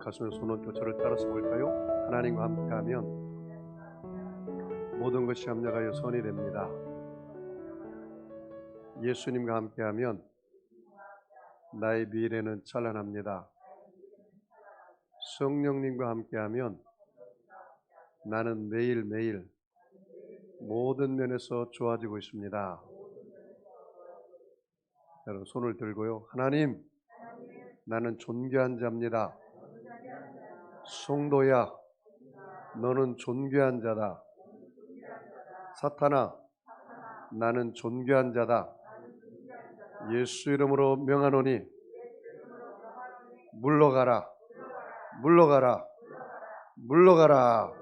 가슴에 손 얹고 저를 따라서 볼까요? 하나님과 함께하면 모든 것이 합력하여 선이 됩니다. 예수님과 함께하면 나의 미래는 찬란합니다. 성령님과 함께하면 나는 매일매일 모든 면에서 좋아지고 있습니다. 여러분 손을 들고요. 하나님, 나는 존귀한 자입니다. 성도야, 너는 존귀한 자다. 사탄아, 나는 존귀한 자다. 예수 이름으로 명하노니 물러가라, 물러가라, 물러가라.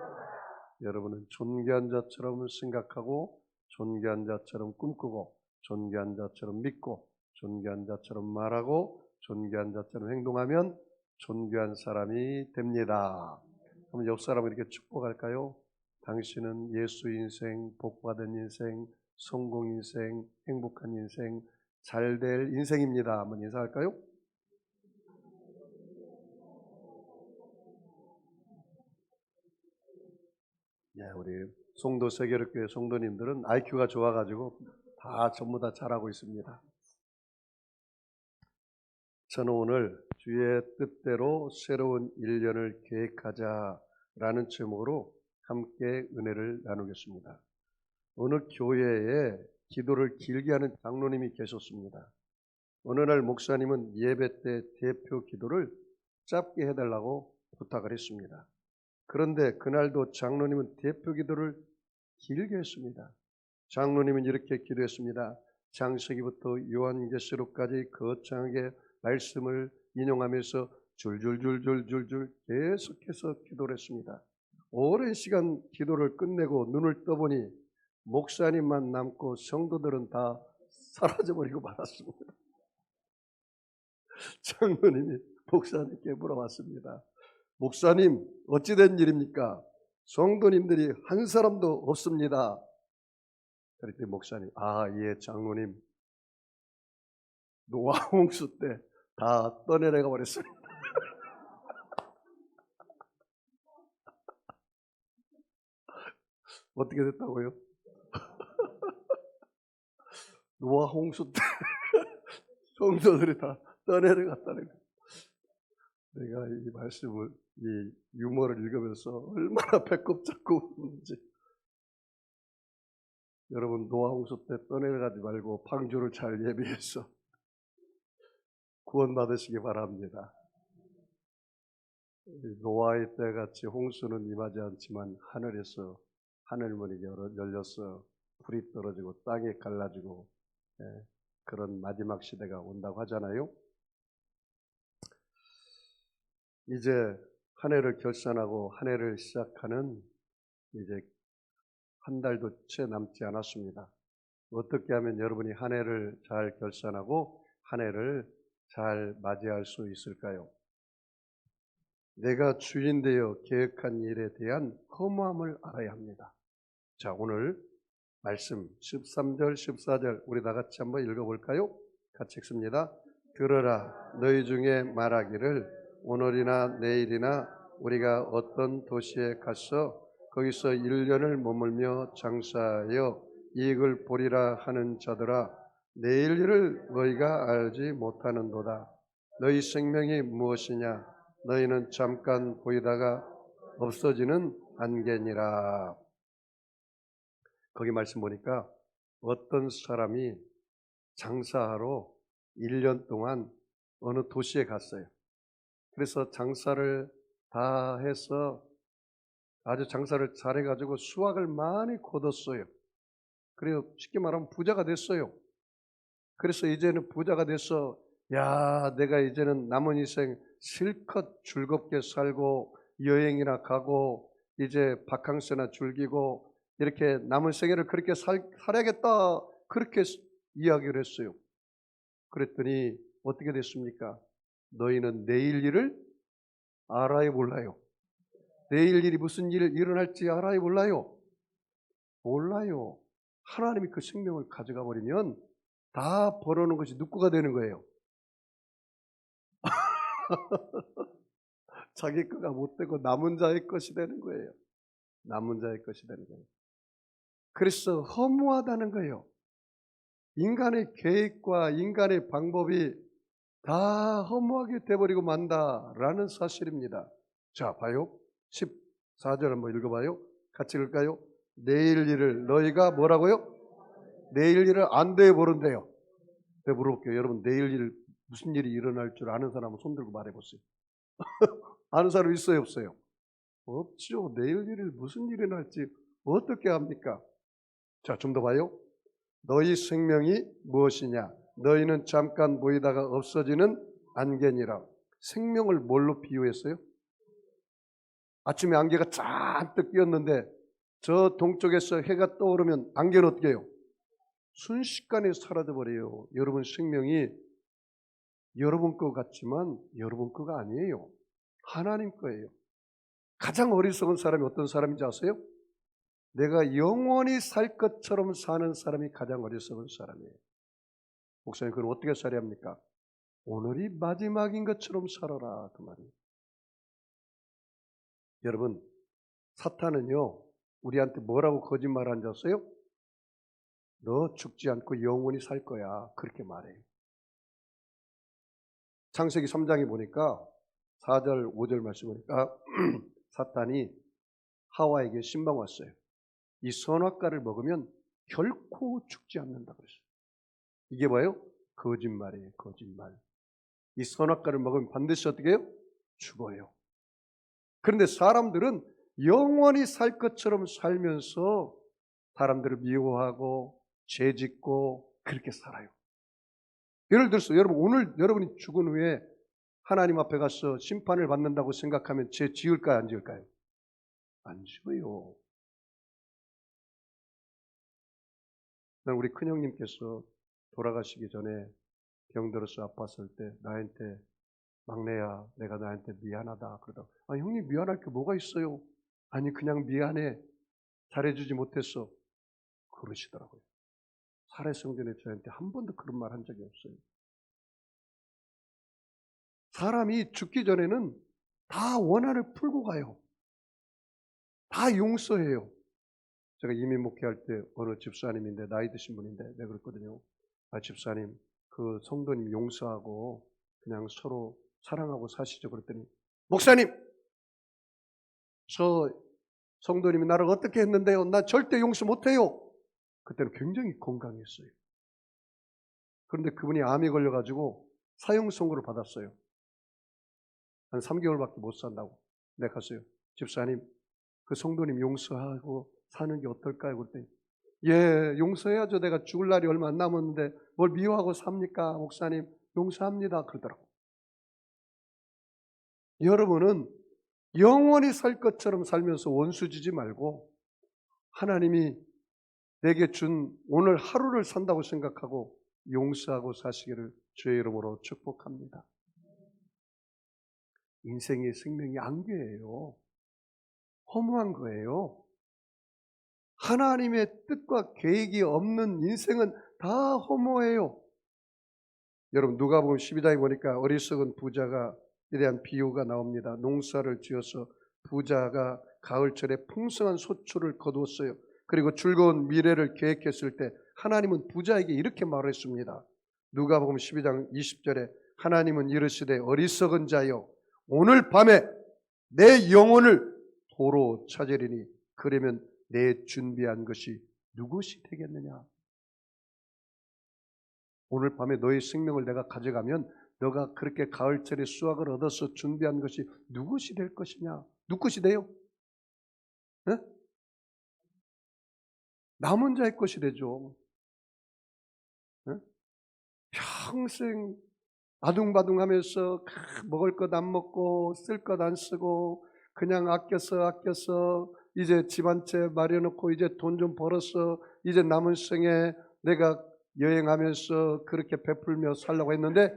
여러분은 존귀한 자처럼 생각하고 존귀한 자처럼 꿈꾸고 존귀한 자처럼 믿고 존귀한 자처럼 말하고 존귀한 자처럼 행동하면 존귀한 사람이 됩니다. 그럼 옆 사람을 이렇게 축복할까요? 당신은 예수 인생, 복받은 인생, 성공 인생, 행복한 인생, 잘될 인생입니다. 한번 인사할까요? 예, 우리 송도 세계력교회 성도님들은 IQ가 좋아가지고 전부 다 잘하고 있습니다. 저는 오늘 주의 뜻대로 새로운 1년을 계획하자라는 제목으로 함께 은혜를 나누겠습니다. 어느 교회에 기도를 길게 하는 장로님이 계셨습니다. 어느 날 목사님은 예배 때 대표 기도를 짧게 해달라고 부탁을 했습니다. 그런데 그날도 장로님은 대표 기도를 길게 했습니다. 장로님은 이렇게 기도했습니다. 창세기부터 요한계시록까지 거창하게 말씀을 인용하면서 줄줄줄줄줄줄 계속해서 기도를 했습니다. 오랜 시간 기도를 끝내고 눈을 떠보니 목사님만 남고 성도들은 다 사라져버리고 말았습니다. 장로님이 목사님께 물어봤습니다. 목사님, 어찌된 일입니까? 성도님들이 한 사람도 없습니다. 그랬더니 목사님, 예, 장로님, 노아 홍수 때 다 떠내려가 버렸습니다. 어떻게 됐다고요? 노아 홍수 때 성도들이 다 떠내려갔다는 거예요. 내가 이 말씀을, 이 유머를 읽으면서 얼마나 배꼽 잡고 웃는지. 여러분, 노아 홍수 때 떠내려가지 말고 방주를 잘 예비해서 구원받으시기 바랍니다. 노아의 때같이 홍수는 임하지 않지만 하늘에서 하늘문이 열려서 불이 떨어지고 땅이 갈라지고 그런 마지막 시대가 온다고 하잖아요. 이제 한 해를 결산하고 한 해를 시작하는 이제 한 달도 채 남지 않았습니다. 어떻게 하면 여러분이 한 해를 잘 결산하고 한 해를 잘 맞이할 수 있을까요? 내가 주인 되어 계획한 일에 대한 허무함을 알아야 합니다. 자, 오늘 말씀 13절, 14절 우리 다 같이 한번 읽어볼까요? 같이 읽습니다. 들으라, 너희 중에 말하기를 오늘이나 내일이나 우리가 어떤 도시에 가서 거기서 1년을 머물며 장사하여 이익을 보리라 하는 자들아, 내일 일을 너희가 알지 못하는도다. 너희 생명이 무엇이냐? 너희는 잠깐 보이다가 없어지는 안개니라. 거기 말씀 보니까 어떤 사람이 장사하러 1년 동안 어느 도시에 갔어요. 그래서 장사를 다 해서 아주 장사를 잘해가지고 수확을 많이 거뒀어요. 그리고 쉽게 말하면 부자가 됐어요. 그래서 이제는 부자가 돼서 내가 이제는 남은 인생 실컷 즐겁게 살고 여행이나 가고 이제 바캉스나 즐기고 이렇게 남은 생애를 그렇게 살아야겠다 그렇게 이야기를 했어요. 그랬더니 어떻게 됐습니까? 너희는 내일 일을 알아요 몰라요? 내일 일이 무슨 일이 일어날지 알아요 몰라요? 몰라요. 하나님이 그 생명을 가져가 버리면 다 벌어놓은 것이 누구가 되는 거예요? 자기 거가 못 되고 남은 자의 것이 되는 거예요. 남은 자의 것이 되는 거예요. 그래서 허무하다는 거예요. 인간의 계획과 인간의 방법이 다 허무하게 돼버리고 만다라는 사실입니다. 자, 봐요. 14절 한번 읽어봐요. 같이 읽을까요? 내일 일을 너희가 뭐라고요? 내일 일을 안 돼 보는데요. 내가 물어볼게요. 여러분, 내일 일 무슨 일이 일어날 줄 아는 사람은 손 들고 말해보세요. 아는 사람 있어요, 없어요? 없죠. 내일 일을 무슨 일이 날지 어떻게 합니까? 자, 좀 더 봐요. 너희 생명이 무엇이냐? 너희는 잠깐 보이다가 없어지는 안개니라. 생명을 뭘로 비유했어요? 아침에 안개가 잔뜩 끼었는데 저 동쪽에서 해가 떠오르면 안개는 어떻게 해요? 순식간에 사라져버려요. 여러분 생명이 여러분 거 같지만 여러분 거가 아니에요. 하나님 거예요. 가장 어리석은 사람이 어떤 사람인지 아세요? 내가 영원히 살 것처럼 사는 사람이 가장 어리석은 사람이에요. 목사님, 그럼 어떻게 살아야 합니까? 오늘이 마지막인 것처럼 살아라, 그 말이에요. 여러분, 사탄은요 우리한테 뭐라고 거짓말하는지 아세요? 너 죽지 않고 영원히 살 거야, 그렇게 말해요. 창세기 3장에 보니까 4절 5절 말씀 보니까 사탄이 하와에게 신방 왔어요. 이 선악과를 먹으면 결코 죽지 않는다 그랬어요. 이게 뭐예요? 거짓말이에요. 거짓말. 이 선악과를 먹으면 반드시 어떻게 해요? 죽어요. 그런데 사람들은 영원히 살 것처럼 살면서 사람들을 미워하고 죄짓고 그렇게 살아요. 예를 들어서 여러분, 오늘 여러분이 죽은 후에 하나님 앞에 가서 심판을 받는다고 생각하면 죄 지을까요, 안 지을까요? 안 지어요. 난 우리 큰형님께서 돌아가시기 전에 병들어서 아팠을 때 나한테, 막내야, 내가 나한테 미안하다 그러다가, 아, 형님 미안할 게 뭐가 있어요? 아니, 그냥 미안해, 잘해주지 못했어, 그러시더라고요. 살아생전에 저한테 한 번도 그런 말 한 적이 없어요. 사람이 죽기 전에는 다 원한을 풀고 가요. 다 용서해요. 제가 이민 목회할 때 어느 집사님인데, 나이 드신 분인데 내가 그랬거든요. 아, 집사님, 그 성도님 용서하고 그냥 서로 사랑하고 사시죠. 그랬더니, 목사님, 저 성도님이 나를 어떻게 했는데요? 나 절대 용서 못해요. 그때는 굉장히 건강했어요. 그런데 그분이 암이 걸려가지고 사형 선고를 받았어요. 한 3개월밖에 못 산다고. 내가 갔어요. 집사님, 그 성도님 용서하고 사는 게 어떨까요? 그랬더니, 예, 용서해야죠. 내가 죽을 날이 얼마 안 남았는데 뭘 미워하고 삽니까? 목사님, 용서합니다. 그러더라고. 여러분은 영원히 살 것처럼 살면서 원수 지지 말고 하나님이 내게 준 오늘 하루를 산다고 생각하고 용서하고 사시기를 주의 이름으로 축복합니다. 인생의 생명이 안개예요. 허무한 거예요. 하나님의 뜻과 계획이 없는 인생은 다 허무해요. 여러분, 누가복음 12장에 보니까 어리석은 부자가 에 대한 비유가 나옵니다. 농사를 지어서 부자가 가을철에 풍성한 소출을 거두었어요. 그리고 즐거운 미래를 계획했을 때 하나님은 부자에게 이렇게 말했습니다. 누가복음 12장 20절에 하나님은 이르시되 어리석은 자여, 오늘 밤에 내 영혼을 도로 찾으리니 그러면 내 준비한 것이 누구시 되겠느냐? 오늘 밤에 너의 생명을 내가 가져가면 너가 그렇게 가을철에 수확을 얻어서 준비한 것이 누구시 될 것이냐? 누구 것이 돼요? 네? 남은 자의 것이 되죠. 네? 평생 아둥바둥하면서 먹을 것 안 먹고 쓸 것 안 쓰고 그냥 아껴서 이제 집 한 채 마련해놓고 이제 돈 좀 벌어서 이제 남은 생에 내가 여행하면서 그렇게 베풀며 살려고 했는데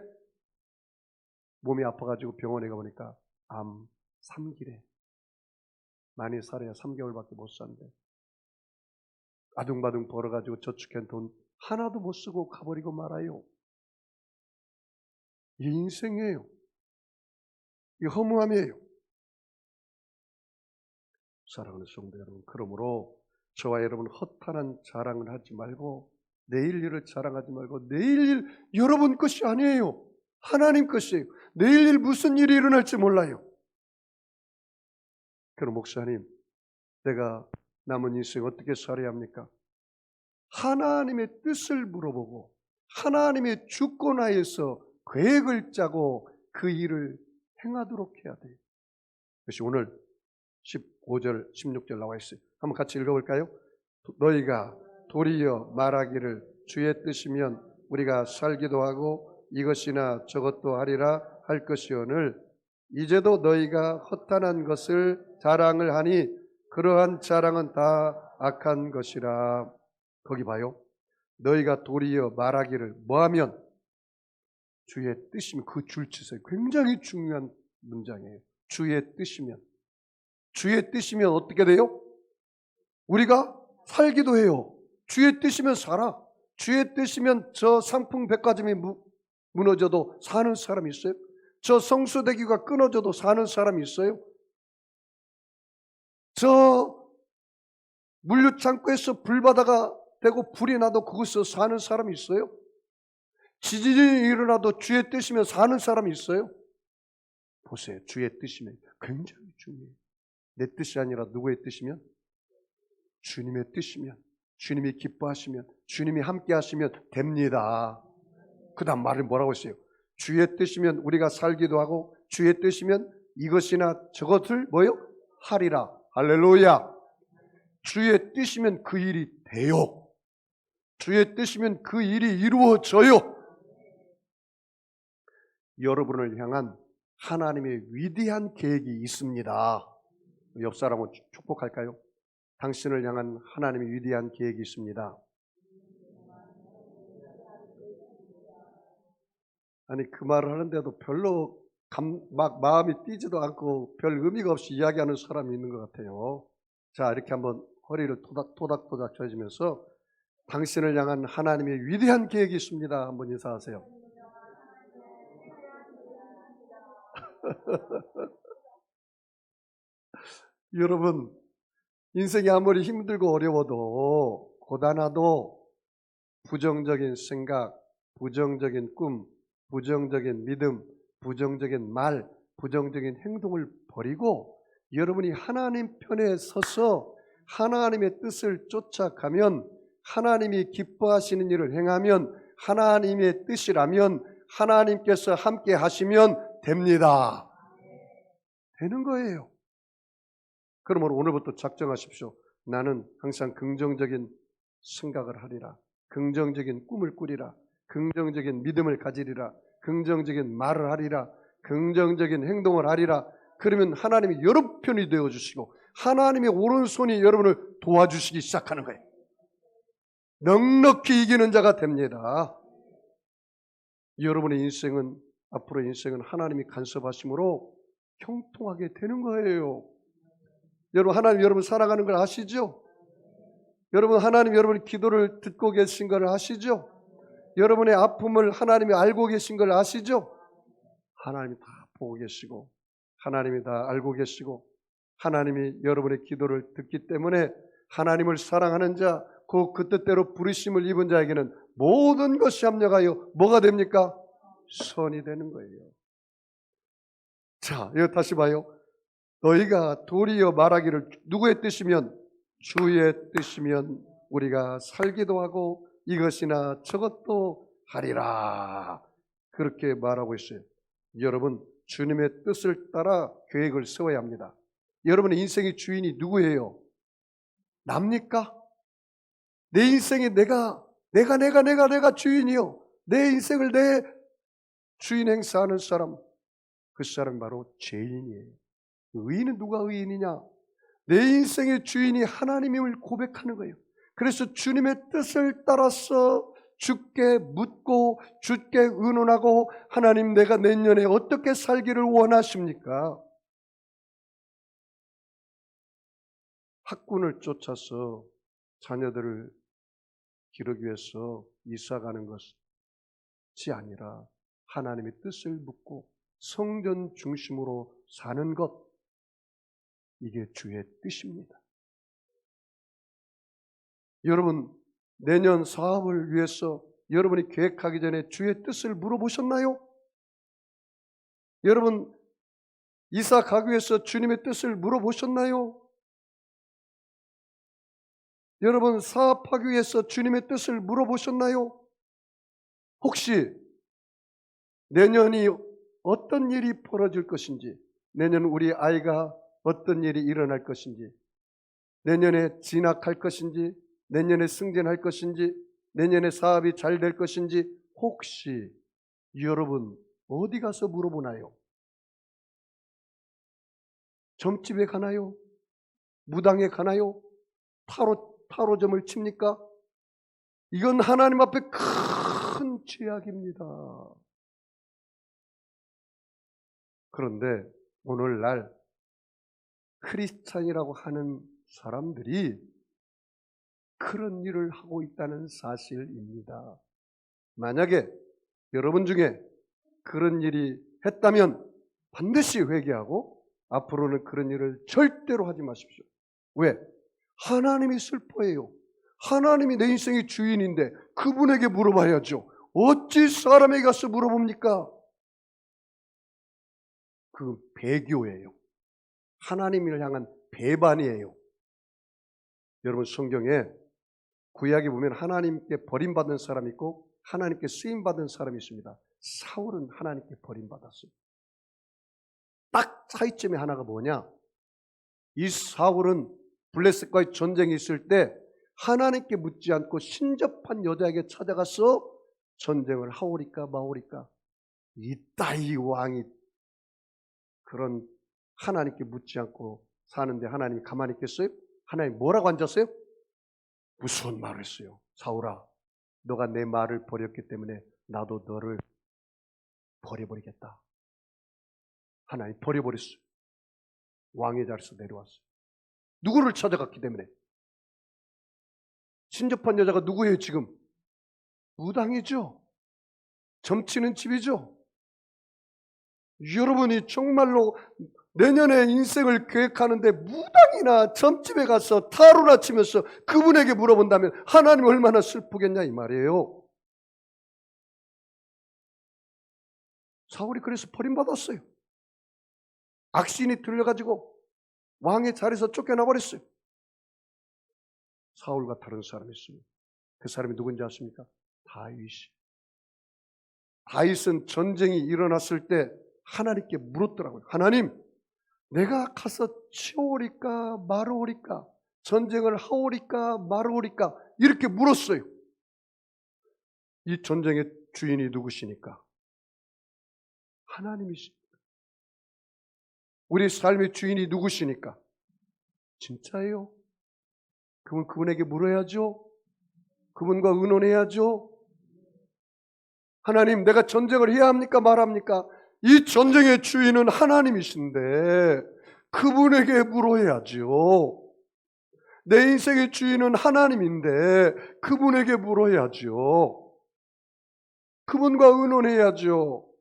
몸이 아파가지고 병원에 가보니까 암 3기래. 많이 살아야 3개월밖에 못 산대. 아둥바둥 벌어가지고 저축한 돈 하나도 못 쓰고 가버리고 말아요. 이 인생이에요. 이 허무함이에요. 사랑하는 성도 여러분, 그러므로 저와 여러분 허탄한 자랑을 하지 말고 내일 일을 자랑하지 말고 내일 일 여러분 것이 아니에요. 하나님 것이에요. 내일 일 무슨 일이 일어날지 몰라요. 그럼 목사님, 내가 남은 인생 어떻게 살아야 합니까? 하나님의 뜻을 물어보고 하나님의 주권하에서 계획을 짜고 그 일을 행하도록 해야 돼요. 그것이 오늘 15절, 16절 나와 있어요. 한번 같이 읽어볼까요? 너희가 도리어 말하기를 주의 뜻이면 우리가 살기도 하고 이것이나 저것도 하리라 할 것이오늘 이제도 너희가 허탄한 것을 자랑을 하니 그러한 자랑은 다 악한 것이라. 거기 봐요. 너희가 도리어 말하기를 뭐하면 주의 뜻이면 그 줄치세요. 굉장히 중요한 문장이에요. 주의 뜻이면. 주의 뜻이면 어떻게 돼요? 우리가 살기도 해요. 주의 뜻이면 살아. 주의 뜻이면 저 상품 백화점이 무너져도 사는 사람이 있어요? 저 성수대교가 끊어져도 사는 사람이 있어요? 저 물류창고에서 불바다가 되고 불이 나도 그곳에서 사는 사람이 있어요? 지진이 일어나도 주의 뜻이면 사는 사람이 있어요? 보세요. 주의 뜻이면 굉장히 중요해요. 내 뜻이 아니라 누구의 뜻이면? 주님의 뜻이면, 주님이 기뻐하시면, 주님이 함께 하시면 됩니다. 그 다음 말을 뭐라고 했어요? 주의 뜻이면 우리가 살기도 하고 주의 뜻이면 이것이나 저것을 뭐요? 하리라. 할렐루야. 주의 뜻이면 그 일이 돼요. 주의 뜻이면 그 일이 이루어져요. 여러분을 향한 하나님의 위대한 계획이 있습니다. 옆 사람을 축복할까요? 당신을 향한 하나님의 위대한 계획이 있습니다. 아니 그 말을 하는데도 별로 막 마음이 뛰지도 않고 별 의미가 없이 이야기하는 사람이 있는 것 같아요. 자, 이렇게 한번 허리를 토닥토닥 쳐주면서 당신을 향한 하나님의 위대한 계획이 있습니다. 한번 인사하세요. 여러분, 인생이 아무리 힘들고 어려워도 고단하도 부정적인 생각, 부정적인 꿈, 부정적인 믿음, 부정적인 말, 부정적인 행동을 버리고 여러분이 하나님 편에 서서 하나님의 뜻을 쫓아가면, 하나님이 기뻐하시는 일을 행하면, 하나님의 뜻이라면 하나님께서 함께 하시면 됩니다. 되는 거예요. 그러므로 오늘부터 작정하십시오. 나는 항상 긍정적인 생각을 하리라. 긍정적인 꿈을 꾸리라. 긍정적인 믿음을 가지리라. 긍정적인 말을 하리라. 긍정적인 행동을 하리라. 그러면 하나님이 여러분 편이 되어주시고 하나님의 오른손이 여러분을 도와주시기 시작하는 거예요. 넉넉히 이기는 자가 됩니다. 여러분의 인생은, 앞으로의 인생은 하나님이 간섭하심으로 형통하게 되는 거예요. 여러분, 하나님 여러분 사랑하는 걸 아시죠? 여러분, 하나님 여러분의 기도를 듣고 계신 걸 아시죠? 여러분의 아픔을 하나님이 알고 계신 걸 아시죠? 하나님이 다 보고 계시고 하나님이 다 알고 계시고 하나님이 여러분의 기도를 듣기 때문에 하나님을 사랑하는 자, 그 뜻대로 부르심을 입은 자에게는 모든 것이 합력하여 뭐가 됩니까? 선이 되는 거예요. 자, 이거 다시 봐요. 너희가 도리어 말하기를 누구의 뜻이면? 주의 뜻이면 우리가 살기도 하고 이것이나 저것도 하리라. 그렇게 말하고 있어요. 여러분, 주님의 뜻을 따라 계획을 세워야 합니다. 여러분의 인생의 주인이 누구예요? 납니까? 내 인생에 내가 주인이요. 내 인생을 내 주인 행사하는 사람, 그 사람이 바로 죄인이에요. 의인은 누가 의인이냐? 내 인생의 주인이 하나님임을 고백하는 거예요. 그래서 주님의 뜻을 따라서 주께 묻고 주께 의논하고 하나님 내가 내년에 어떻게 살기를 원하십니까? 학군을 쫓아서 자녀들을 기르기 위해서 이사가는 것이 아니라 하나님의 뜻을 묻고 성전 중심으로 사는 것, 이게 주의 뜻입니다. 여러분, 내년 사업을 위해서 여러분이 계획하기 전에 주의 뜻을 물어보셨나요? 여러분, 이사 가기 위해서 주님의 뜻을 물어보셨나요? 여러분, 사업하기 위해서 주님의 뜻을 물어보셨나요? 혹시 내년이 어떤 일이 벌어질 것인지, 내년 우리 아이가 어떤 일이 일어날 것인지, 내년에 진학할 것인지, 내년에 승진할 것인지, 내년에 사업이 잘 될 것인지 혹시 여러분 어디 가서 물어보나요? 점집에 가나요? 무당에 가나요? 타로점을 칩니까? 이건 하나님 앞에 큰 죄악입니다. 그런데 오늘날 크리스찬이라고 하는 사람들이 그런 일을 하고 있다는 사실입니다. 만약에 여러분 중에 그런 일이 했다면 반드시 회개하고 앞으로는 그런 일을 절대로 하지 마십시오. 왜? 하나님이 슬퍼해요. 하나님이 내 인생의 주인인데 그분에게 물어봐야죠. 어찌 사람에게 가서 물어봅니까? 그 배교예요. 하나님을 향한 배반이에요. 여러분, 성경에 구약에 보면 하나님께 버림받은 사람이 있고 하나님께 쓰임받은 사람이 있습니다. 사울은 하나님께 버림받았어요. 딱 차이점이 하나가 뭐냐? 이 사울은 블레셋과의 전쟁이 있을 때 하나님께 묻지 않고 신접한 여자에게 찾아가서 전쟁을 하오리까 마오리까. 이따위 왕이 그런 하나님께 묻지 않고 사는데 하나님이 가만히 있겠어요? 하나님 뭐라고 앉았어요? 무슨 말을 했어요? 사울아, 너가 내 말을 버렸기 때문에 나도 너를 버려버리겠다. 하나님 버려버렸어요. 왕의 자리에서 내려왔어요. 누구를 찾아갔기 때문에? 신접한 여자가 누구예요 지금? 무당이죠. 점치는 집이죠. 여러분이 정말로 내년에 인생을 계획하는데 무당이나 점집에 가서 타로나 치면서 그분에게 물어본다면 하나님 얼마나 슬프겠냐 이 말이에요. 사울이 그래서 버림받았어요. 악신이 들려가지고 왕의 자리에서 쫓겨나 버렸어요. 사울과 다른 사람이 있습니다. 그 사람이 누군지 아십니까? 다윗이. 다윗은 전쟁이 일어났을 때 하나님께 물었더라고요. 하나님, 내가 가서 치오리까 마르오리까, 전쟁을 하오리까 마르오리까 이렇게 물었어요. 이 전쟁의 주인이 누구시니까? 하나님이십니다. 우리 삶의 주인이 누구시니까? 진짜예요? 그분에게 물어야죠. 그분과 의논해야죠. 하나님, 내가 전쟁을 해야 합니까 말합니까? 이 전쟁의 주인은 하나님이신데 그분에게 물어야죠. 내 인생의 주인은 하나님인데 그분에게 물어야죠. 그분과 의논해야죠.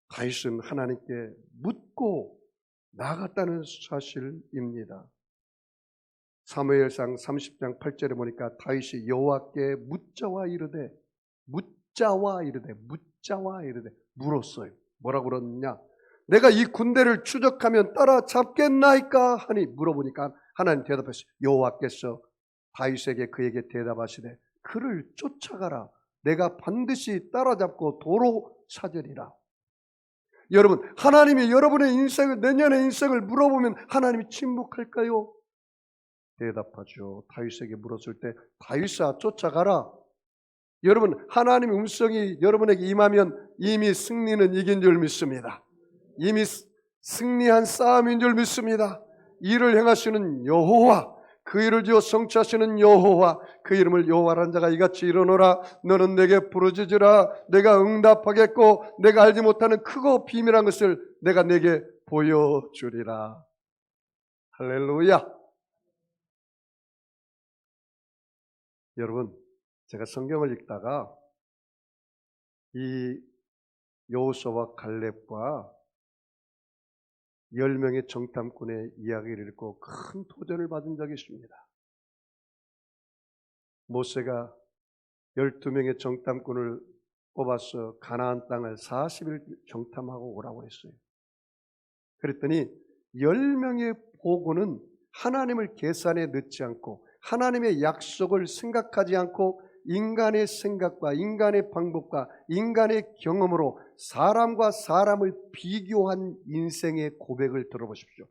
다윗은 하나님께 묻고 나갔다는 사실입니다. 사무엘상 30장 8절에 보니까 다윗이 여호와께 묻자와 이르되 물었어요. 뭐라고 그러느냐? 내가 이 군대를 추적하면 따라잡겠나이까 하니 물어보니까 하나님 대답했어요. 여호와께서 다윗에게 그에게 대답하시되 그를 쫓아가라. 내가 반드시 따라잡고 도로 찾으리라. 여러분, 하나님이 여러분의 인생을, 내년의 인생을 물어보면 하나님이 침묵할까요? 대답하죠. 다윗에게 물었을 때 다윗아 쫓아가라. 여러분, 하나님의 음성이 여러분에게 임하면 이미 승리는 이긴 줄 믿습니다. 이미 승리한 싸움인 줄 믿습니다. 이를 행하시는 여호와, 그 일을 지어 성취하시는 여호와, 그 이름을 여호와라는 자가 이같이 이르노라. 너는 내게 부르짖으라. 내가 응답하겠고 내가 알지 못하는 크고 비밀한 것을 내가 내게 보여주리라. 할렐루야. 여러분, 제가 성경을 읽다가 이 여호수아와 갈렙과 10명의 정탐꾼의 이야기를 읽고 큰 도전을 받은 적이 있습니다. 모세가 12명의 정탐꾼을 뽑아서 가나안 땅을 40일 정탐하고 오라고 했어요. 그랬더니 10명의 보고는 하나님을 계산에 넣지 않고 하나님의 약속을 생각하지 않고 인간의 생각과 인간의 방법과 인간의 경험으로 사람과 사람을 비교한 인생의 고백을 들어보십시오.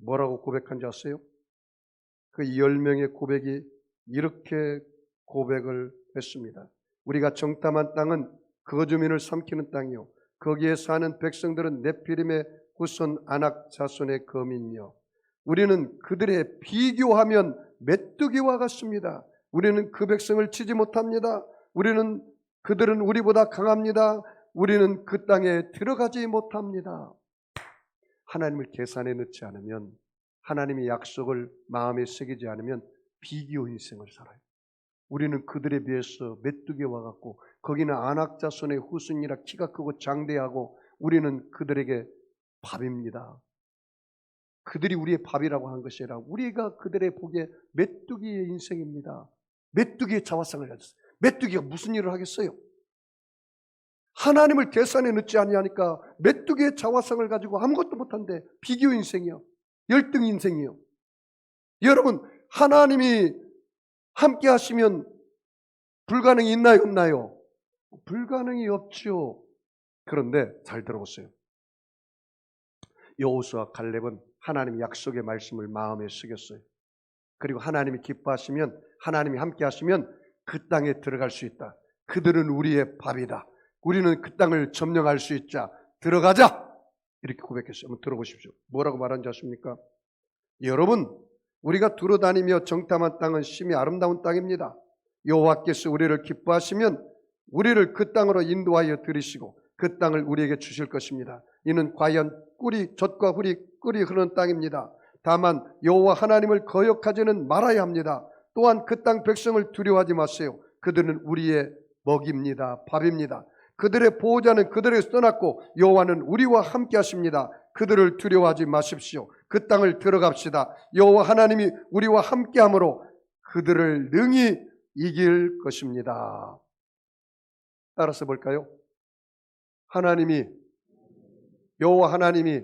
뭐라고 고백한지 아세요? 그 10명의 고백이 이렇게 고백을 했습니다. 우리가 정탐한 땅은 거주민을 삼키는 땅이요 거기에 사는 백성들은 네피림의 후손 아낙 자손의 거민이요 우리는 그들의 비교하면 메뚜기와 같습니다. 우리는 그 백성을 치지 못합니다. 그들은 우리보다 강합니다. 우리는 그 땅에 들어가지 못합니다. 하나님을 계산에 넣지 않으면, 하나님의 약속을 마음에 새기지 않으면 비교 인생을 살아요. 우리는 그들에 비해서 메뚜기와 같고 거기는 아낙 자손의 후손이라 키가 크고 장대하고 우리는 그들에게 밥입니다. 그들이 우리의 밥이라고 한 것이 아니라 우리가 그들의 보기에 메뚜기의 인생입니다. 메뚜기의 자화상을 가졌어요. 메뚜기가 무슨 일을 하겠어요? 하나님을 계산에 넣지 아니하니까 메뚜기의 자화상을 가지고 아무것도 못한데 비교 인생이요, 열등 인생이요. 여러분, 하나님이 함께 하시면 불가능이 있나요, 없나요? 불가능이 없죠. 그런데 잘 들어보세요. 여호수아 갈렙은 하나님의 약속의 말씀을 마음에 새겼어요. 그리고 하나님이 기뻐하시면, 하나님이 함께 하시면 그 땅에 들어갈 수 있다. 그들은 우리의 밥이다. 우리는 그 땅을 점령할 수 있자. 들어가자! 이렇게 고백했어요. 한번 들어보십시오. 뭐라고 말한지 아십니까? 여러분, 우리가 두루다니며 정탐한 땅은 심히 아름다운 땅입니다. 여호와께서 우리를 기뻐하시면 우리를 그 땅으로 인도하여 들이시고 그 땅을 우리에게 주실 것입니다. 이는 과연 젖과 꿀이 흐르는 땅입니다. 다만 여호와 하나님을 거역하지는 말아야 합니다. 또한 그 땅 백성을 두려워하지 마세요. 그들은 우리의 먹입니다. 밥입니다. 그들의 보호자는 그들에게서 떠났고 여호와는 우리와 함께 하십니다. 그들을 두려워하지 마십시오. 그 땅을 들어갑시다. 여호와 하나님이 우리와 함께함으로 그들을 능히 이길 것입니다. 따라서 볼까요? 여호와 하나님이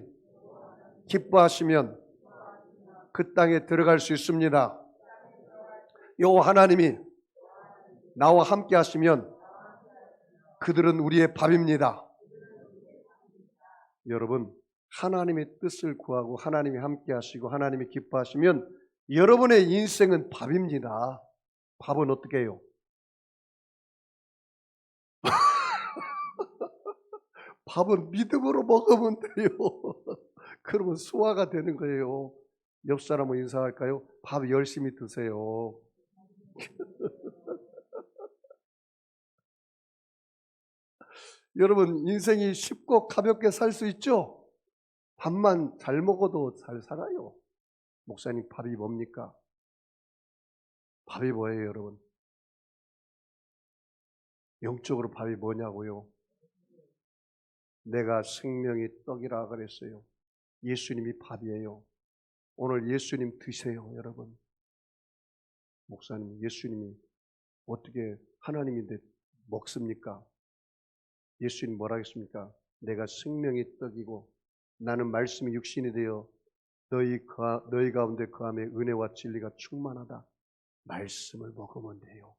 기뻐하시면 그 땅에 들어갈 수 있습니다. 여호와 하나님이 나와 함께 하시면 그들은 우리의 밥입니다. 여러분, 하나님의 뜻을 구하고 하나님이 함께 하시고 하나님이 기뻐하시면 여러분의 인생은 밥입니다. 밥은 어떻게 해요? 밥은 믿음으로 먹으면 돼요. 그러면 소화가 되는 거예요. 옆 사람은 인사할까요? 밥 열심히 드세요. 여러분, 인생이 쉽고 가볍게 살 수 있죠? 밥만 잘 먹어도 잘 살아요. 목사님, 밥이 뭡니까? 밥이 뭐예요, 여러분? 영적으로 밥이 뭐냐고요? 내가 생명의 떡이라 그랬어요. 예수님이 밥이에요. 오늘 예수님 드세요, 여러분. 목사님, 예수님이 어떻게 하나님인데 먹습니까? 예수님 뭐라 했습니까? 내가 생명의 떡이고 나는 말씀이 육신이 되어 너희 가운데 거함에 은혜와 진리가 충만하다. 말씀을 먹으면 돼요.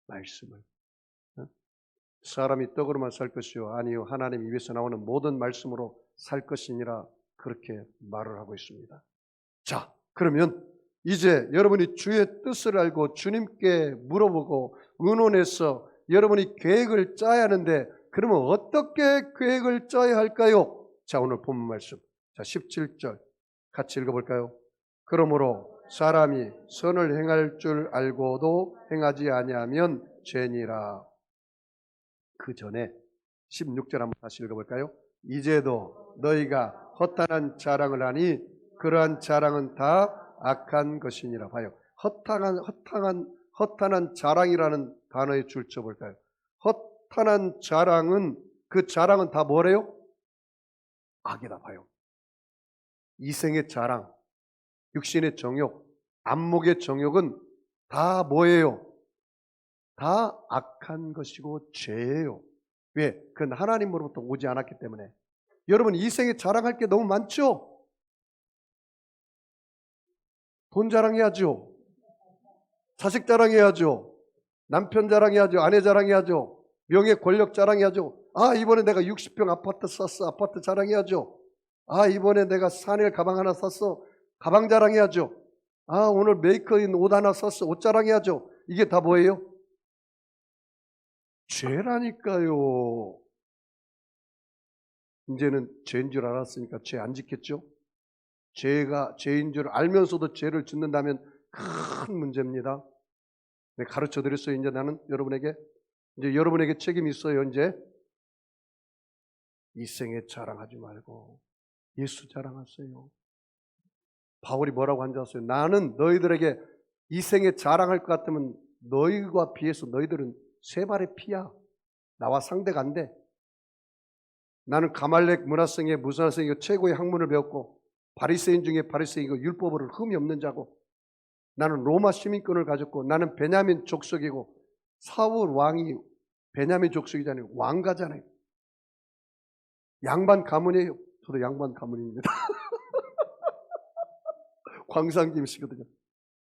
말씀을. 사람이 떡으로만 살 것이요 아니요 하나님 입에서 나오는 모든 말씀으로 살 것이니라 그렇게 말을 하고 있습니다. 자, 그러면 이제 여러분이 주의 뜻을 알고 주님께 물어보고 의논해서 여러분이 계획을 짜야 하는데 그러면 어떻게 계획을 짜야 할까요? 자, 오늘 본문 말씀. 자, 17절 같이 읽어볼까요? 그러므로 사람이 선을 행할 줄 알고도 행하지 아니하면 죄니라. 그 전에 16절 한번 다시 읽어볼까요? 이제도 너희가 허탄한 자랑을 하니 그러한 자랑은 다 악한 것이니라. 봐요. 허탄한 자랑이라는 단어에 줄쳐 볼까요? 허탄한 자랑은 그 자랑은 다 뭐래요? 악이라 봐요. 이생의 자랑, 육신의 정욕, 안목의 정욕은 다 뭐예요? 다 악한 것이고 죄예요. 왜? 그건 하나님으로부터 오지 않았기 때문에. 여러분 이생에 자랑할 게 너무 많죠? 돈 자랑해야죠. 자식 자랑해야죠. 남편 자랑해야죠. 아내 자랑해야죠. 명예 권력 자랑해야죠. 아 이번에 내가 60평 아파트 샀어. 아파트 자랑해야죠. 아 이번에 내가 샤넬 가방 하나 샀어. 가방 자랑해야죠. 아 오늘 메이커인 옷 하나 샀어. 옷 자랑해야죠. 이게 다 뭐예요? 죄라니까요. 이제는 죄인 줄 알았으니까 죄 안 짓겠죠? 죄가 죄인 줄 알면서도 죄를 짓는다면 큰 문제입니다. 네, 가르쳐 드렸어요. 이제 나는 여러분에게 책임이 있어요. 이제 이 생에 자랑하지 말고 예수 자랑하세요. 바울이 뭐라고 한지 아세요? 나는 너희들에게 이 생에 자랑할 것 같으면 너희와 비해서 너희들은 세 발의 피야. 나와 상대가 안 돼. 나는 가말렉 문화생의 무산생이고 최고의 학문을 배웠고 바리새인 중에 바리새인이고 율법으로 흠이 없는 자고 나는 로마 시민권을 가졌고 나는 베냐민 족속이고 사울 왕이 베냐민 족속이잖아요. 왕가잖아요. 양반 가문이에요. 저도 양반 가문입니다. 광산김씨거든요.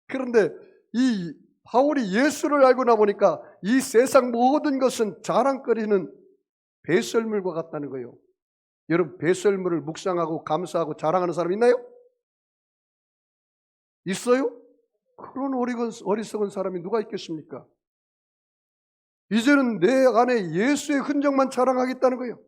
그런데 이 바울이 예수를 알고 나보니까 이 세상 모든 것은 자랑거리는 배설물과 같다는 거예요. 여러분 배설물을 묵상하고 감사하고 자랑하는 사람 있나요? 있어요? 그런 어리석은 사람이 누가 있겠습니까? 이제는 내 안에 예수의 흔적만 자랑하겠다는 거예요.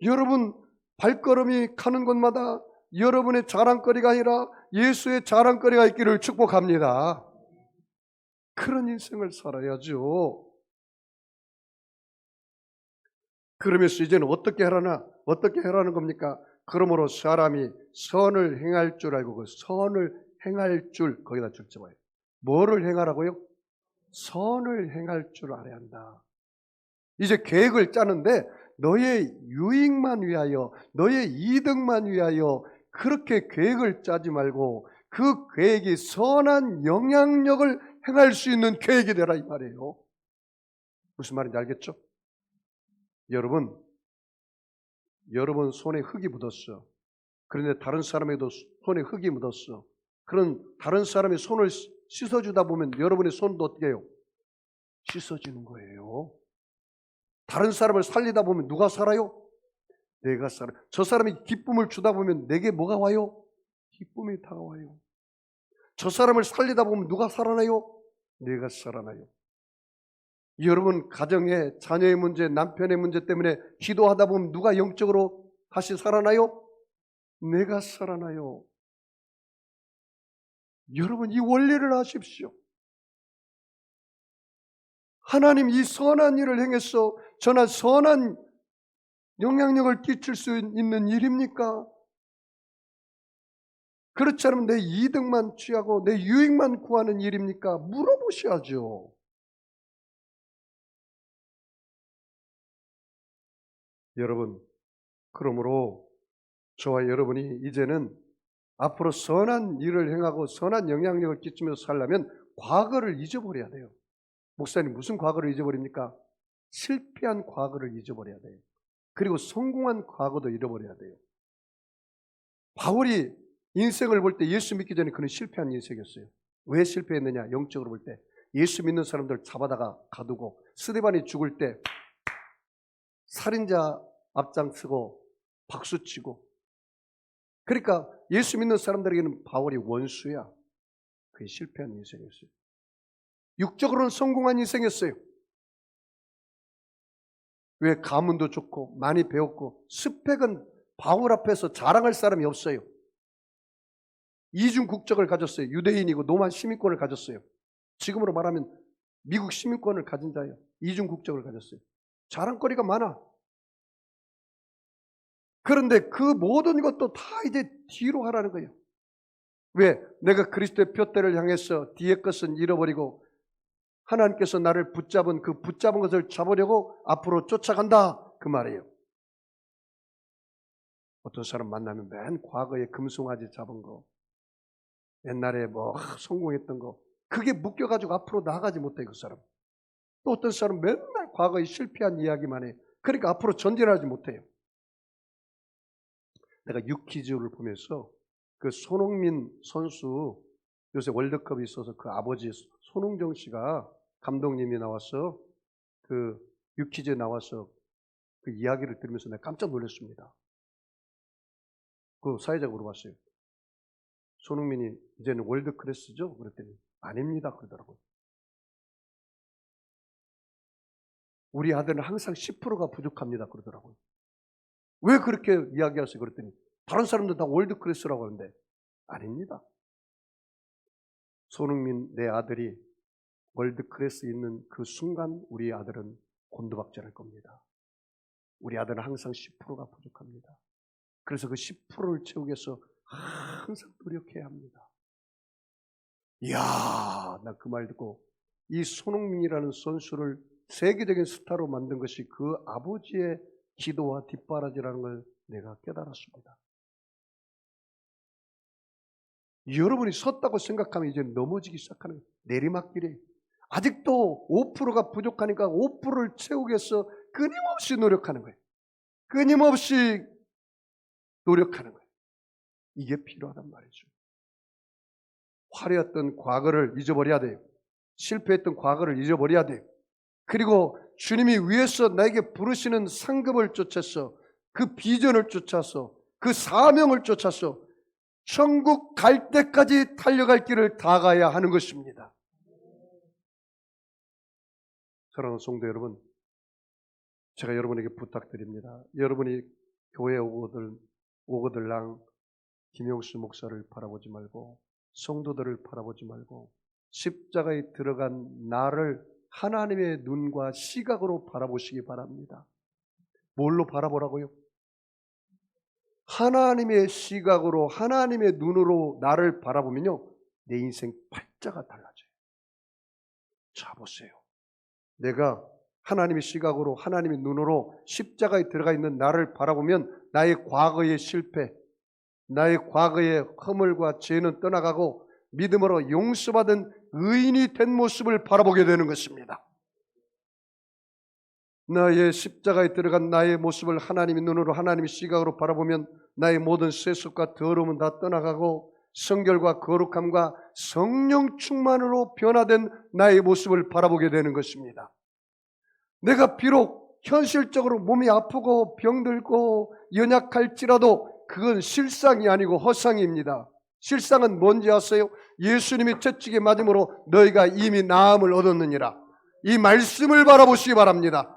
여러분 발걸음이 가는 곳마다 여러분의 자랑거리가 아니라 예수의 자랑거리가 있기를 축복합니다. 그런 인생을 살아야죠. 그러면서 이제는 어떻게 하라는 겁니까? 그러므로 사람이 선을 행할 줄 알고 그 선을 행할 줄 거기다 줄 집어요. 뭐를 행하라고요? 선을 행할 줄 알아야 한다. 이제 계획을 짜는데 너의 유익만 위하여 너의 이득만 위하여 그렇게 계획을 짜지 말고 그 계획이 선한 영향력을 행할 수 있는 계획이 되라 이 말이에요. 무슨 말인지 알겠죠? 여러분 손에 흙이 묻었어. 그런데 다른 사람에도 손에 흙이 묻었어. 그런 다른 사람의 손을 씻어주다 보면 여러분의 손도 어떻게 해요? 씻어지는 거예요. 다른 사람을 살리다 보면 누가 살아요? 내가 살아요. 저 사람이 기쁨을 주다 보면 내게 뭐가 와요? 기쁨이 다가와요. 저 사람을 살리다 보면 누가 살아나요? 내가 살아나요. 여러분 가정의 자녀의 문제, 남편의 문제 때문에 기도하다 보면 누가 영적으로 다시 살아나요? 내가 살아나요. 여러분 이 원리를 아십시오. 하나님 이 선한 일을 행해서 저는 선한 영향력을 끼칠 수 있는 일입니까? 그렇지 않으면 내 이득만 취하고 내 유익만 구하는 일입니까? 물어보셔야죠. 여러분, 그러므로 저와 여러분이 이제는 앞으로 선한 일을 행하고 선한 영향력을 끼치면서 살려면 과거를 잊어버려야 돼요. 목사님 무슨 과거를 잊어버립니까? 실패한 과거를 잊어버려야 돼요. 그리고 성공한 과거도 잃어버려야 돼요. 바울이 인생을 볼 때 예수 믿기 전에 그는 실패한 인생이었어요. 왜 실패했느냐? 영적으로 볼 때 예수 믿는 사람들 잡아다가 가두고 스데반이 죽을 때 살인자 앞장서고 박수치고 그러니까 예수 믿는 사람들에게는 바울이 원수야. 그게 실패한 인생이었어요. 육적으로는 성공한 인생이었어요. 왜? 가문도 좋고 많이 배웠고 스펙은 바울 앞에서 자랑할 사람이 없어요. 이중 국적을 가졌어요. 유대인이고 로마 시민권을 가졌어요. 지금으로 말하면 미국 시민권을 가진 자예요. 이중 국적을 가졌어요. 자랑거리가 많아. 그런데 그 모든 것도 다 이제 뒤로 하라는 거예요. 왜? 내가 그리스도의 표대를 향해서 뒤의 것은 잃어버리고 하나님께서 나를 붙잡은 그 붙잡은 것을 잡으려고 앞으로 쫓아간다 그 말이에요. 어떤 사람 만나면 맨 과거에 금송아지 잡은 거, 옛날에 뭐 성공했던 거, 그게 묶여가지고 앞으로 나아가지 못해 그 사람. 또 어떤 사람 맨날 과거에 실패한 이야기만 해. 그러니까 앞으로 전진하지 못해요. 내가 유퀴즈를 보면서 그 손흥민 선수 요새 월드컵이 있어서 그 아버지 손흥정 씨가 감독님이 나와서 그 유퀴즈에 나와서 그 이야기를 들으면서 내가 깜짝 놀랐습니다. 그 사회자가 물어봤어요. 손흥민이 이제는 월드 클래스죠? 그랬더니 아닙니다 그러더라고요. 우리 아들은 항상 10%가 부족합니다 그러더라고요. 왜 그렇게 이야기하세요? 그랬더니 다른 사람들 다 월드 클래스라고 하는데 아닙니다. 손흥민 내 아들이 월드 클래스 있는 그 순간 우리 아들은 곤두박질할 겁니다. 우리 아들은 항상 10%가 부족합니다. 그래서 그 10%를 채우기 위해서 항상 노력해야 합니다. 이야, 나 그 말 듣고 이 손흥민이라는 선수를 세계적인 스타로 만든 것이 그 아버지의 기도와 뒷바라지라는 걸 내가 깨달았습니다. 여러분이 섰다고 생각하면 이제 넘어지기 시작하는 내리막길에 아직도 5%가 부족하니까 5%를 채우기 위해서 끊임없이 노력하는 거예요. 끊임없이 노력하는 거예요. 이게 필요하단 말이죠. 화려했던 과거를 잊어버려야 돼요. 실패했던 과거를 잊어버려야 돼요. 그리고 주님이 위에서 나에게 부르시는 상급을 쫓아서 그 비전을 쫓아서 그 사명을 쫓아서 천국 갈 때까지 달려갈 길을 다 가야 하는 것입니다. 사랑하는 성도 여러분, 제가 여러분에게 부탁드립니다. 여러분이 교회에 오거들랑 김용수 목사를 바라보지 말고 성도들을 바라보지 말고 십자가에 들어간 나를 하나님의 눈과 시각으로 바라보시기 바랍니다. 뭘로 바라보라고요? 하나님의 시각으로 하나님의 눈으로 나를 바라보면요 내 인생 팔자가 달라져요. 자 보세요. 내가 하나님의 시각으로 하나님의 눈으로 십자가에 들어가 있는 나를 바라보면 나의 과거의 실패, 나의 과거의 허물과 죄는 떠나가고 믿음으로 용서받은 의인이 된 모습을 바라보게 되는 것입니다. 나의 십자가에 들어간 나의 모습을 하나님의 눈으로 하나님의 시각으로 바라보면 나의 모든 세속과 더러움은 다 떠나가고 성결과 거룩함과 성령 충만으로 변화된 나의 모습을 바라보게 되는 것입니다. 내가 비록 현실적으로 몸이 아프고 병들고 연약할지라도 그건 실상이 아니고 허상입니다. 실상은 뭔지 아세요? 예수님이 채찍에 맞음으로 너희가 이미 나음을 얻었느니라. 이 말씀을 바라보시기 바랍니다.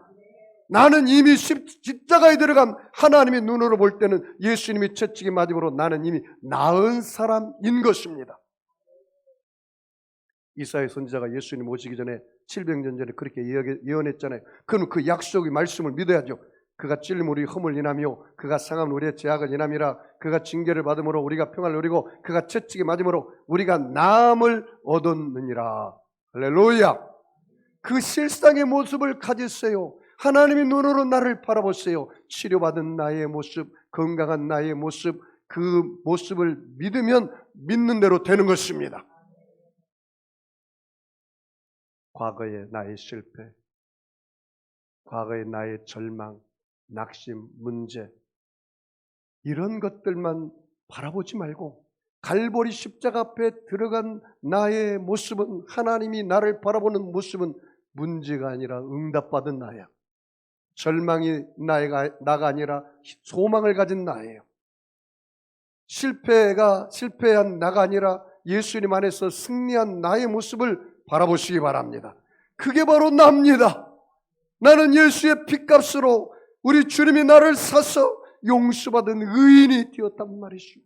나는 이미 십자가에 들어간 하나님의 눈으로 볼 때는 예수님이 채찍에 맞음으로 나는 이미 나은 사람인 것입니다. 이사야 선지자가 예수님 오시기 전에 700년 전에 그렇게 예언했잖아요. 그럼 그 약속의 말씀을 믿어야죠. 그가 찔림 우리 허물 인하며 그가 상함 우리의 죄악을 인함이라. 그가 징계를 받음으로 우리가 평안을 누리고 그가 채찍에 맞음으로 우리가 나음을 얻었느니라. 할렐루야. 그 실상의 모습을 가지세요. 하나님의 눈으로 나를 바라보세요. 치료받은 나의 모습, 건강한 나의 모습, 그 모습을 믿으면 믿는 대로 되는 것입니다. 과거의 나의 실패, 과거의 나의 절망, 낙심, 문제 이런 것들만 바라보지 말고 갈보리 십자가 앞에 들어간 나의 모습은 하나님이 나를 바라보는 모습은 문제가 아니라 응답받은 나야. 절망이 나가 아니라 소망을 가진 나예요. 실패한 나가 아니라 예수님 안에서 승리한 나의 모습을 바라보시기 바랍니다. 그게 바로 나입니다. 나는 예수의 핏값으로 우리 주님이 나를 사서 용서받은 의인이 되었단 말이죠.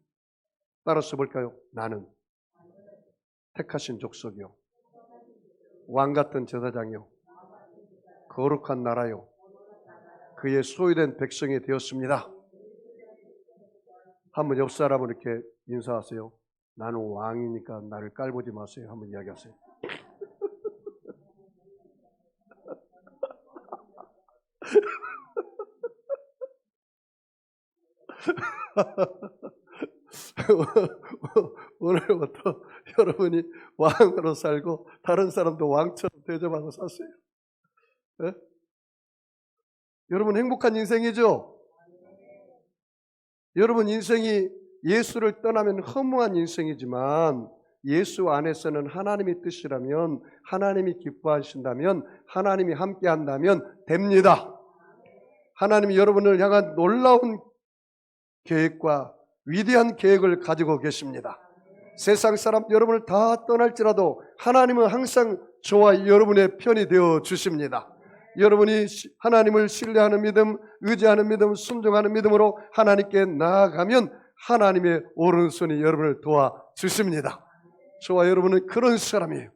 따라서 볼까요? 나는 택하신 족속이요 왕같은 제사장이요 거룩한 나라요 그의 소유된 백성이 되었습니다. 한번 옆 사람을 이렇게 인사하세요. 나는 왕이니까 나를 깔보지 마세요. 한번 이야기하세요. 오늘부터 여러분이 왕으로 살고 다른 사람도 왕처럼 대접하고 사세요. 네? 여러분 행복한 인생이죠? 여러분 인생이 예수를 떠나면 허무한 인생이지만 예수 안에서는 하나님의 뜻이라면, 하나님이 기뻐하신다면, 하나님이 함께한다면 됩니다. 하나님이 여러분을 향한 놀라운 계획과 위대한 계획을 가지고 계십니다. 세상 사람 여러분을 다 떠날지라도 하나님은 항상 저와 여러분의 편이 되어 주십니다. 여러분이 하나님을 신뢰하는 믿음, 의지하는 믿음, 순종하는 믿음으로 하나님께 나아가면 하나님의 오른손이 여러분을 도와주십니다. 저와 여러분은 그런 사람이에요.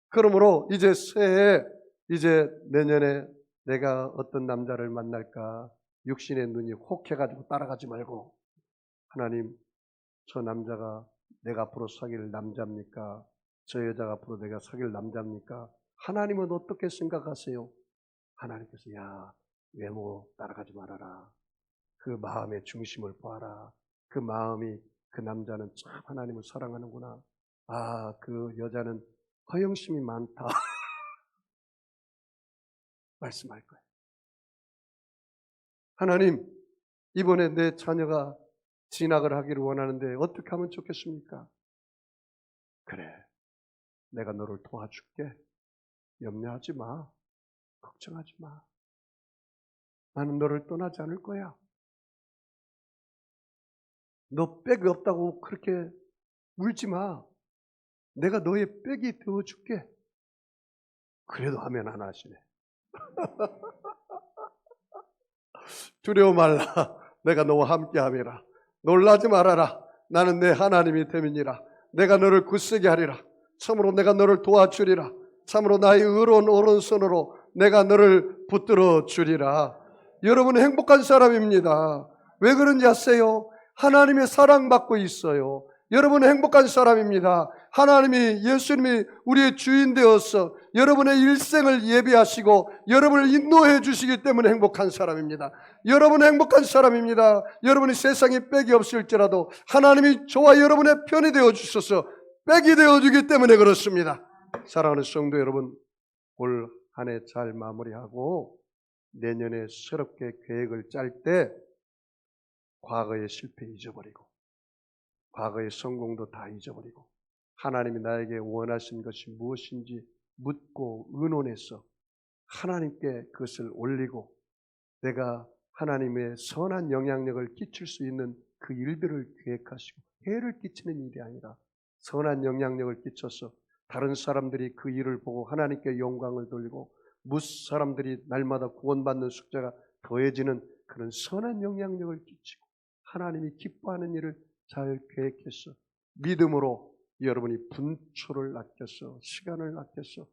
그러므로 이제 새해, 이제 내년에 내가 어떤 남자를 만날까 육신의 눈이 혹해가지고 따라가지 말고, 하나님, 저 남자가 내가 앞으로 사귈 남자입니까? 저 여자가 앞으로 내가 사귈 남자입니까? 하나님은 어떻게 생각하세요? 하나님께서 야, 외모 따라가지 말아라. 그 마음의 중심을 보아라. 그 마음이, 그 남자는 참 하나님을 사랑하는구나. 아, 그 여자는 허영심이 많다. 말씀할 거예요. 하나님, 이번에 내 자녀가 진학을 하기를 원하는데 어떻게 하면 좋겠습니까? 그래, 내가 너를 도와줄게. 염려하지 마. 걱정하지 마. 나는 너를 떠나지 않을 거야. 너 백이 없다고 그렇게 울지 마. 내가 너의 백이 되어줄게. 그래도 하면 안 하시네. 두려워 말라. 내가 너와 함께함이라. 놀라지 말아라. 나는 내 하나님이 됨이니라. 내가 너를 굳세게 하리라. 참으로 내가 너를 도와주리라. 참으로 나의 의로운 오른손으로 내가 너를 붙들어 주리라. 여러분은 행복한 사람입니다. 왜 그런지 아세요? 하나님의 사랑받고 있어요. 여러분은 행복한 사람입니다. 하나님이, 예수님이 우리의 주인 되어서 여러분의 일생을 예비하시고 여러분을 인도해 주시기 때문에 행복한 사람입니다. 여러분은 행복한 사람입니다. 여러분이 세상에 빽이 없을지라도 하나님이 저와 여러분의 편이 되어 주셔서 빽이 되어 주기 때문에 그렇습니다. 사랑하는 성도 여러분, 올 한 해 잘 마무리하고 내년에 새롭게 계획을 짤 때 과거의 실패 잊어버리고 과거의 성공도 다 잊어버리고 하나님이 나에게 원하신 것이 무엇인지 묻고 의논해서 하나님께 그것을 올리고 내가 하나님의 선한 영향력을 끼칠 수 있는 그 일들을 계획하시고 해를 끼치는 일이 아니라 선한 영향력을 끼쳐서 다른 사람들이 그 일을 보고 하나님께 영광을 돌리고 무수 사람들이 날마다 구원받는 숫자가 더해지는 그런 선한 영향력을 끼치고 하나님이 기뻐하는 일을 잘 계획해서 믿음으로 여러분이 분초를 아껴서 시간을 아껴서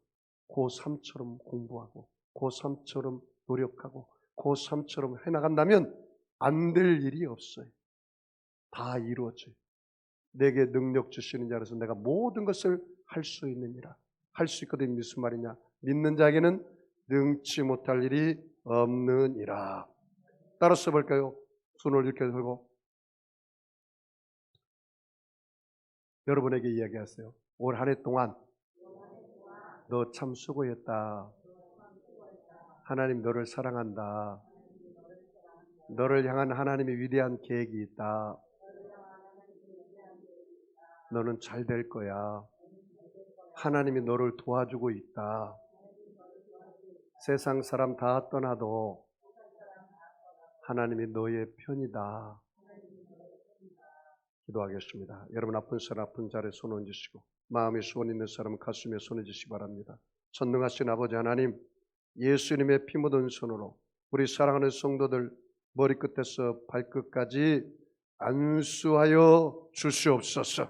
고3처럼 공부하고 고3처럼 노력하고 고3처럼 해나간다면 안 될 일이 없어요. 다 이루어져요. 내게 능력 주시는 자라서 내가 모든 것을 할 수 있느니라. 할 수 있거든. 무슨 말이냐? 믿는 자에게는 능치 못할 일이 없느니라. 따라서 볼까요? 손을 이렇게 들고 여러분에게 이야기하세요. 올 한 해 동안 너 참 수고했다. 하나님 너를 사랑한다. 너를 향한 하나님의 위대한 계획이 있다. 너는 잘 될 거야. 하나님이 너를 도와주고 있다. 세상 사람 다 떠나도 하나님이 너의 편이다. 기도하겠습니다. 여러분 아픈 사람 아픈 자리에 손 얹으시고 마음에 소원 있는 사람은 가슴에 손 얹으시기 바랍니다. 전능하신 아버지 하나님, 예수님의 피 묻은 손으로 우리 사랑하는 성도들 머리끝에서 발끝까지 안수하여 주시옵소서.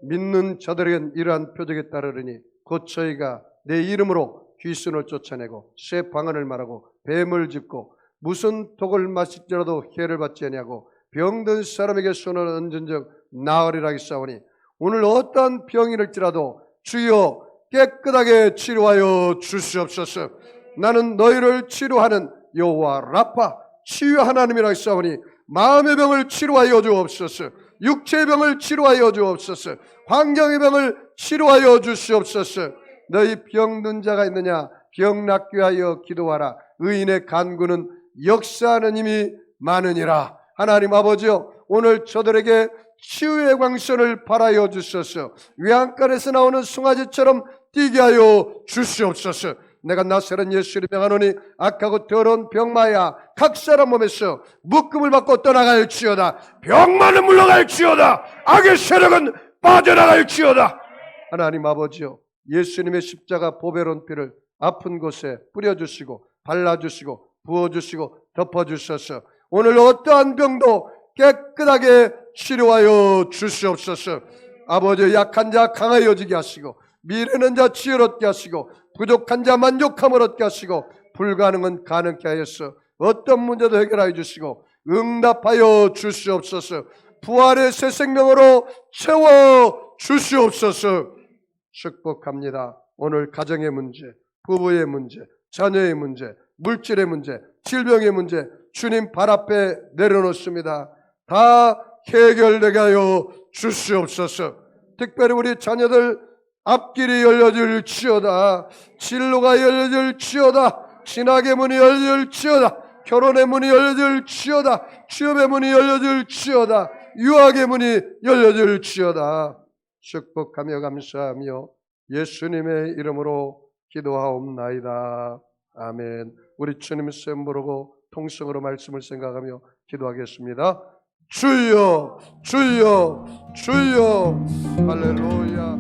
믿는 자들에겐 이러한 표적에 따르리니 곧 저희가 내 이름으로 귀신을 쫓아내고 새 방언을 말하고 뱀을 짚고 무슨 독을 마실지라도 해를 받지 아니하고 병든 사람에게 손을 얹은 적 나으리라 하사오니 오늘 어떠한 병이랄지라도 주여 깨끗하게 치료하여 주시옵소서. 나는 너희를 치료하는 여호와 라파 치유 하나님이라 했사오니 마음의 병을 치료하여 주옵소서. 육체의 병을 치료하여 주옵소서. 환경의 병을 치료하여 주시옵소서. 너희 병든 자가 있느냐 병 낫게 하여 기도하라. 의인의 간구는 역사하는 힘이 많으니라. 하나님 아버지여, 오늘 저들에게 치유의 광선을 발하여 주소서. 외양간에서 나오는 송아지처럼 뛰게 하여 주시옵소서. 내가 나사렛 예수를 명하노니 악하고 더러운 병마야 각 사람 몸에서 묶음을 받고 떠나갈지어다. 병만은 물러갈지어다. 악의 세력은 빠져나갈지어다. 하나님 아버지여, 예수님의 십자가 보배로운 피를 아픈 곳에 뿌려주시고 발라주시고 부어주시고 덮어주셔서 오늘 어떠한 병도 깨끗하게 치료하여 주시옵소서. 아버지, 약한 자 강하여지게 하시고 미련한 자 지혜롭게 하시고 부족한 자 만족함을 얻게 하시고 불가능은 가능케 하여서 어떤 문제도 해결하여 주시고 응답하여 주시옵소서. 부활의 새 생명으로 채워 주시옵소서. 축복합니다. 오늘 가정의 문제, 부부의 문제, 자녀의 문제, 물질의 문제, 질병의 문제 주님 발 앞에 내려놓습니다. 다 해결되게 하여 주시옵소서. 특별히 우리 자녀들 앞길이 열려질지어다. 진로가 열려질지어다. 진학의 문이 열려질지어다. 결혼의 문이 열려질지어다. 취업의 문이 열려질지어다. 유학의 문이 열려질지어다. 축복하며 감사하며 예수님의 이름으로 기도하옵나이다. 아멘. 우리 주님의 셈 부르고 통성으로 말씀을 생각하며 기도하겠습니다. 주여, 주여, 주여. 할렐루야.